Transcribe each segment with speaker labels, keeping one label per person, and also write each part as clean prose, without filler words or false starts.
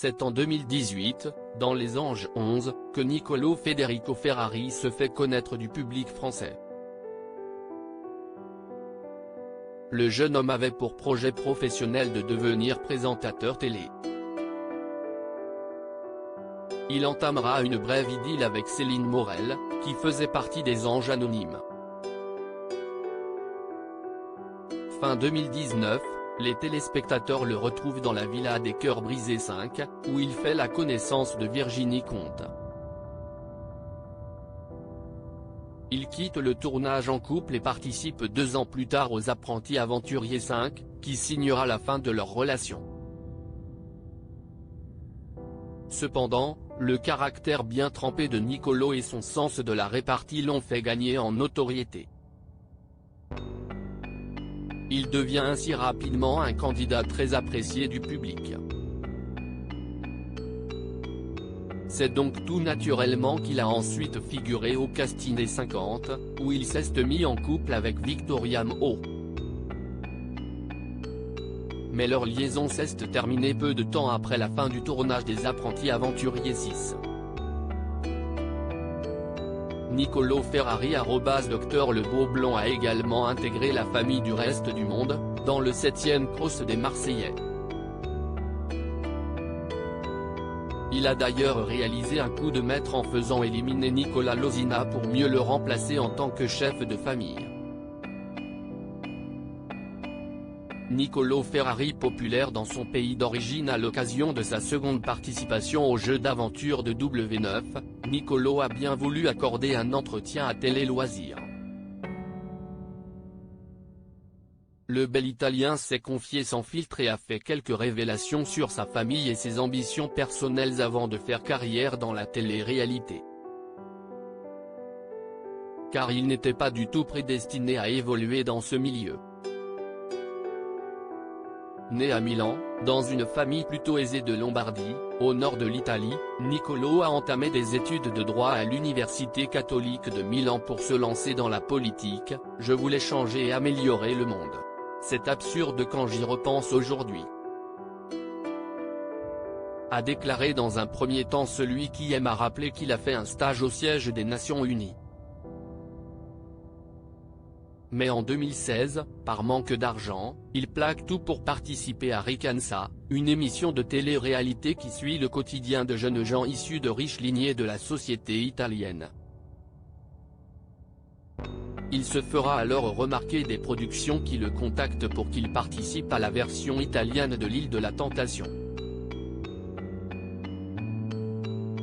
Speaker 1: C'est en 2018, dans Les Anges 11, que Niccolò Federico Ferrari se fait connaître du public français. Le jeune homme avait pour projet professionnel de devenir présentateur télé. Il entamera une brève idylle avec Céline Morel, qui faisait partie des Anges Anonymes. Fin 2019, les téléspectateurs le retrouvent dans la Villa des Cœurs Brisés 5, où il fait la connaissance de Virginie Comte. Il quitte le tournage en couple et participe 2 ans plus tard aux Apprentis Aventuriers 5, qui signera la fin de leur relation. Cependant, le caractère bien trempé de Niccolò et son sens de la répartie l'ont fait gagner en notoriété. Il devient ainsi rapidement un candidat très apprécié du public. C'est donc tout naturellement qu'il a ensuite figuré au casting des 50, où il s'est mis en couple avec Victoria Moe. Mais leur liaison s'est terminée peu de temps après la fin du tournage des Apprentis Aventuriers 6. Niccolò Ferrari @Dr Le Beau Blanc a également intégré la famille du Reste du Monde, dans le 7e cross des Marseillais. Il a d'ailleurs réalisé un coup de maître en faisant éliminer Nicola Losina pour mieux le remplacer en tant que chef de famille. Niccolò Ferrari, populaire dans son pays d'origine à l'occasion de sa seconde participation aux Jeux d'aventure de W9, Niccolò a bien voulu accorder un entretien à Télé Loisirs. Le bel Italien s'est confié sans filtre et a fait quelques révélations sur sa famille et ses ambitions personnelles avant de faire carrière dans la télé-réalité. Car il n'était pas du tout prédestiné à évoluer dans ce milieu. Né à Milan, dans une famille plutôt aisée de Lombardie, au nord de l'Italie, Niccolò a entamé des études de droit à l'Université catholique de Milan pour se lancer dans la politique. « Je voulais changer et améliorer le monde. C'est absurde quand j'y repense aujourd'hui », a déclaré dans un premier temps celui qui aime à rappeler qu'il a fait un stage au siège des Nations Unies. Mais en 2016, par manque d'argent, il plaque tout pour participer à Ricansa, une émission de télé-réalité qui suit le quotidien de jeunes gens issus de riches lignées de la société italienne. Il se fera alors remarquer des productions qui le contactent pour qu'il participe à la version italienne de l'Île de la Tentation.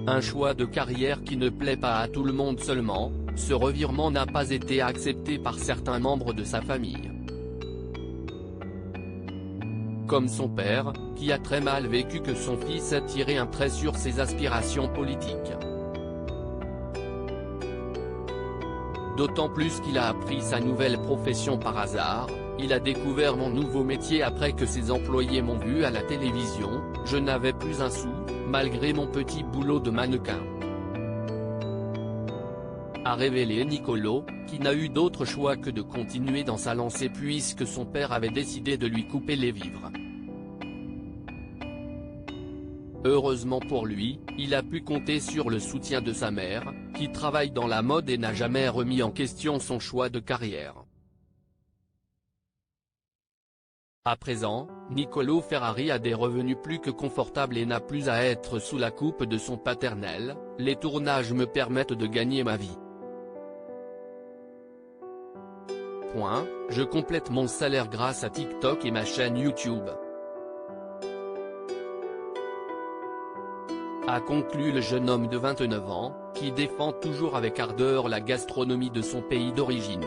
Speaker 1: Un choix de carrière qui ne plaît pas à tout le monde seulement, ce revirement n'a pas été accepté par certains membres de sa famille. Comme son père, qui a très mal vécu que son fils ait tiré un trait sur ses aspirations politiques. D'autant plus qu'il a appris sa nouvelle profession par hasard. Il a découvert mon nouveau métier après que ses employés m'ont vu à la télévision, je n'avais plus un sou, malgré mon petit boulot de mannequin. A révélé Niccolò, qui n'a eu d'autre choix que de continuer dans sa lancée puisque son père avait décidé de lui couper les vivres. Heureusement pour lui, il a pu compter sur le soutien de sa mère, qui travaille dans la mode et n'a jamais remis en question son choix de carrière. À présent, Niccolò Ferrari a des revenus plus que confortables et n'a plus à être sous la coupe de son paternel. Les tournages me permettent de gagner ma vie. Je complète mon salaire grâce à TikTok et ma chaîne YouTube, a conclu le jeune homme de 29 ans, qui défend toujours avec ardeur la gastronomie de son pays d'origine.